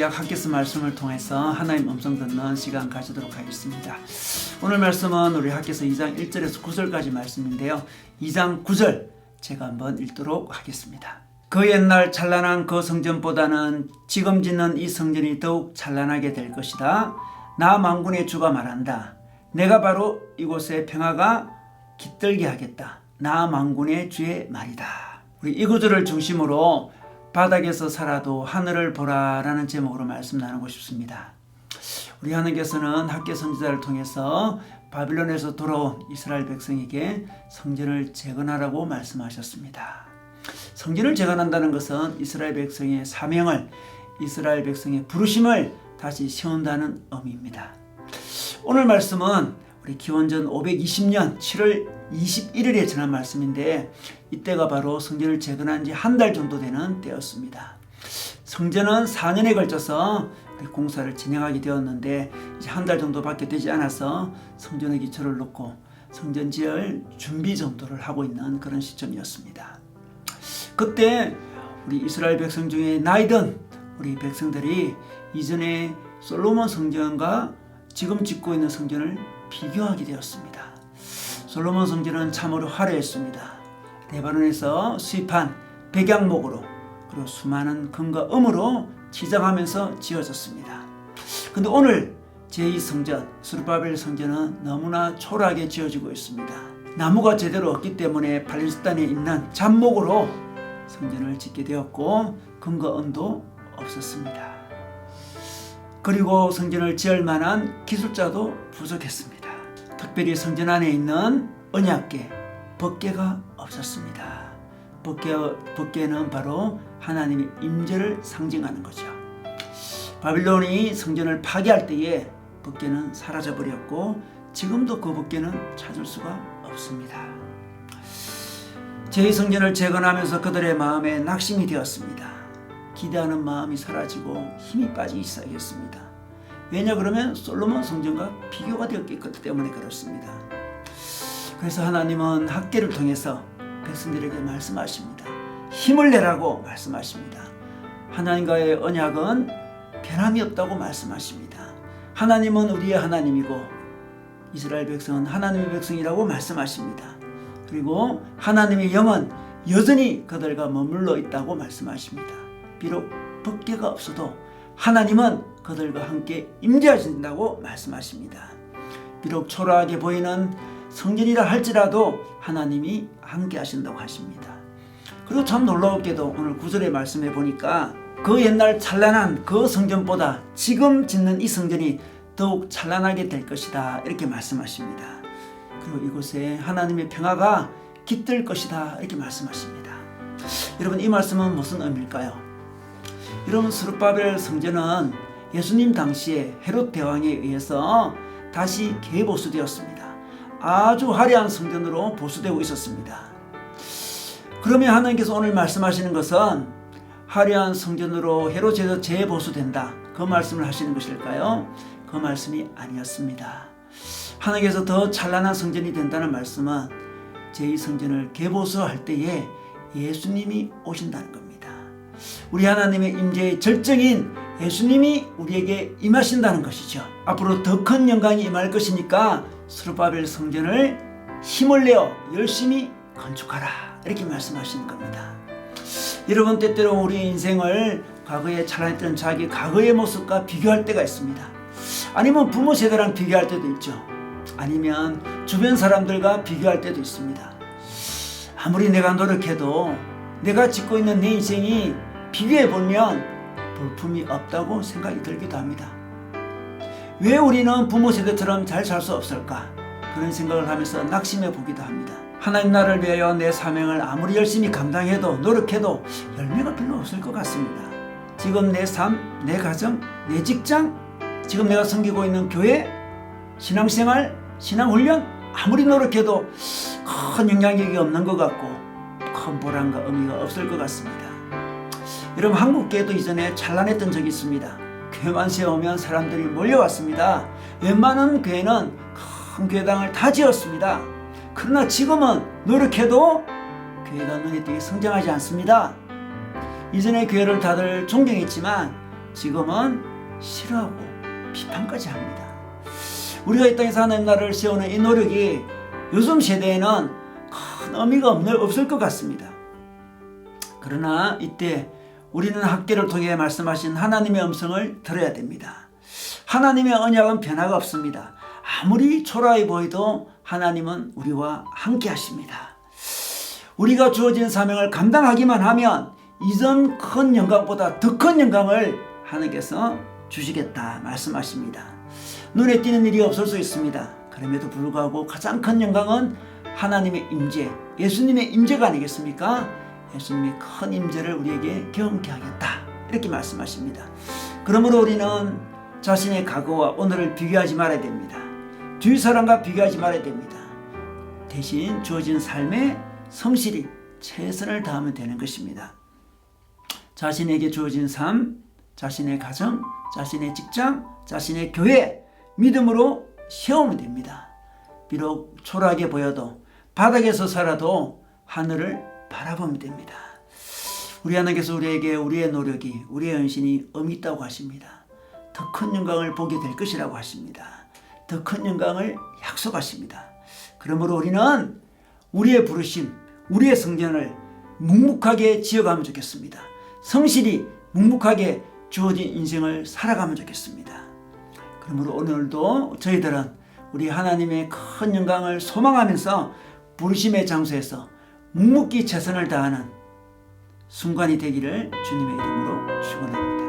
대학 학교에서 말씀을 통해서 하나님 음성 듣는 시간 가지도록 하겠습니다. 오늘 말씀은 우리 학교에서 2장 1절에서 9절까지 말씀인데요. 2장 9절 제가 한번 읽도록 하겠습니다. 그 옛날 찬란한 그 성전보다는 지금 짓는 이 성전이 더욱 찬란하게 될 것이다. 나 만군의 주가 말한다. 내가 바로 이곳에 평화가 깃들게 하겠다. 나 만군의 주의 말이다. 우리 이 구절을 중심으로 바닥에서 살아도 하늘을 보라라는 제목으로 말씀 나누고 싶습니다. 우리 하나님께서는 학개 선지자를 통해서 바빌론에서 돌아온 이스라엘 백성에게 성전을 재건하라고 말씀하셨습니다. 성전을 재건한다는 것은 이스라엘 백성의 사명을, 이스라엘 백성의 부르심을 다시 세운다는 의미입니다. 오늘 말씀은 우리 기원전 520년 7월 21일에 전한 말씀인데, 이때가 바로 성전을 재건한 지 한 달 정도 되는 때였습니다. 성전은 4년에 걸쳐서 공사를 진행하게 되었는데 이제 한 달 정도밖에 되지 않아서 성전의 기초를 놓고 성전 지을 준비 정도를 하고 있는 그런 시점이었습니다. 그때 우리 이스라엘 백성 중에 나이든 우리 백성들이 이전에 솔로몬 성전과 지금 짓고 있는 성전을 비교하게 되었습니다. 솔로몬 성전은 참으로 화려했습니다. 레바논에서 수입한 백양목으로 그리고 수많은 금과 음으로 치장하면서 지어졌습니다. 근데 오늘 제2성전 스룹바벨 성전은 너무나 초라하게 지어지고 있습니다. 나무가 제대로 없기 때문에 팔레스타인에 있는 잡목으로 성전을 짓게 되었고 금과 음도 없었습니다. 그리고 성전을 지을 만한 기술자도 부족했습니다. 특별히 성전 안에 있는 언약궤, 법궤가 없었습니다. 법궤는 바로 하나님의 임재를 상징하는 거죠. 바빌론이 성전을 파괴할 때에 법궤는 사라져버렸고 지금도 그 법궤는 찾을 수가 없습니다. 제2성전을 재건하면서 그들의 마음에 낙심이 되었습니다. 기대하는 마음이 사라지고 힘이 빠지기 시작했습니다. 왜냐 그러면 솔로몬 성전과 비교가 되었기 때문에 그렇습니다. 그래서 하나님은 학개를 통해서 백성들에게 말씀하십니다. 힘을 내라고 말씀하십니다. 하나님과의 언약은 변함이 없다고 말씀하십니다. 하나님은 우리의 하나님이고 이스라엘 백성은 하나님의 백성이라고 말씀하십니다. 그리고 하나님의 영은 여전히 그들과 머물러 있다고 말씀하십니다. 비록 법궤가 없어도 하나님은 그들과 함께 임재하신다고 말씀하십니다. 비록 초라하게 보이는 성전이라 할지라도 하나님이 함께 하신다고 하십니다. 그리고 참 놀라웠게도 오늘 9절의 말씀에 보니까 그 옛날 찬란한 그 성전보다 지금 짓는 이 성전이 더욱 찬란하게 될 것이다 이렇게 말씀하십니다. 그리고 이곳에 하나님의 평화가 깃들 것이다 이렇게 말씀하십니다. 여러분, 이 말씀은 무슨 의미일까요? 여러분, 스룹바벨 성전은 예수님 당시에 헤롯 대왕에 의해서 다시 재보수되었습니다. 아주 화려한 성전으로 보수되고 있었습니다. 그러면 하나님께서 오늘 말씀하시는 것은 화려한 성전으로 헤롯에서 재보수된다, 그 말씀을 하시는 것일까요? 그 말씀이 아니었습니다. 하나님께서 더 찬란한 성전이 된다는 말씀은 제2성전을 개보수할 때에 예수님이 오신다는 겁니다. 우리 하나님의 임재의 절정인 예수님이 우리에게 임하신다는 것이죠. 앞으로 더 큰 영광이 임할 것이니까 스룹바벨 성전을 힘을 내어 열심히 건축하라 이렇게 말씀하시는 겁니다. 여러분, 때때로 우리 인생을 과거에 찬란했던 자기 과거의 모습과 비교할 때가 있습니다. 아니면 부모 세대랑 비교할 때도 있죠. 아니면 주변 사람들과 비교할 때도 있습니다. 아무리 내가 노력해도 내가 짓고 있는 내 인생이 비교해보면 볼품이 없다고 생각이 들기도 합니다. 왜 우리는 부모 세대처럼 잘 살 수 없을까? 그런 생각을 하면서 낙심해 보기도 합니다. 하나님 나라를 위하여 내 사명을 아무리 열심히 감당해도 노력해도 열매가 별로 없을 것 같습니다. 지금 내 삶, 내 가정, 내 직장, 지금 내가 섬기고 있는 교회, 신앙생활, 신앙훈련 아무리 노력해도 큰 영향력이 없는 것 같고 큰 보람과 의미가 없을 것 같습니다. 여러분, 한국교회도 이전에 찬란했던 적이 있습니다. 교회만 세우면 사람들이 몰려왔습니다. 웬만한 교회는 큰 교회당을 다 지었습니다. 그러나 지금은 노력해도 교회가 눈에 띄게 성장하지 않습니다. 이전에 교회를 다들 존경했지만 지금은 싫어하고 비판까지 합니다. 우리가 이 땅에서 하나님 나라를 세우는 이 노력이 요즘 세대에는 큰 의미가 없을 것 같습니다. 그러나 이때 우리는 학계를 통해 말씀하신 하나님의 음성을 들어야 됩니다. 하나님의 언약은 변화가 없습니다. 아무리 초라해 보여도 하나님은 우리와 함께 하십니다. 우리가 주어진 사명을 감당하기만 하면 이전 큰 영광보다 더 큰 영광을 하나님께서 주시겠다 말씀하십니다. 눈에 띄는 일이 없을 수 있습니다. 그럼에도 불구하고 가장 큰 영광은 하나님의 임재, 예수님의 임재가 아니겠습니까? 예수님의 큰 임재를 우리에게 경험케 하겠다 이렇게 말씀하십니다. 그러므로 우리는 자신의 과거와 오늘을 비교하지 말아야 됩니다. 주위 사람과 비교하지 말아야 됩니다. 대신 주어진 삶에 성실히 최선을 다하면 되는 것입니다. 자신에게 주어진 삶, 자신의 가정, 자신의 직장, 자신의 교회 믿음으로 세우면 됩니다. 비록 초라하게 보여도 바닥에서 살아도 하늘을 바라보면 됩니다. 우리 하나님께서 우리에게 우리의 노력이, 우리의 헌신이 의미 있다고 하십니다. 더 큰 영광을 보게 될 것이라고 하십니다. 더 큰 영광을 약속하십니다. 그러므로 우리는 우리의 부르심, 우리의 성전을 묵묵하게 지어가면 좋겠습니다. 성실히 묵묵하게 주어진 인생을 살아가면 좋겠습니다. 그러므로 오늘도 저희들은 우리 하나님의 큰 영광을 소망하면서 부르심의 장소에서 묵묵히 최선을 다하는 순간이 되기를 주님의 이름으로 축원합니다.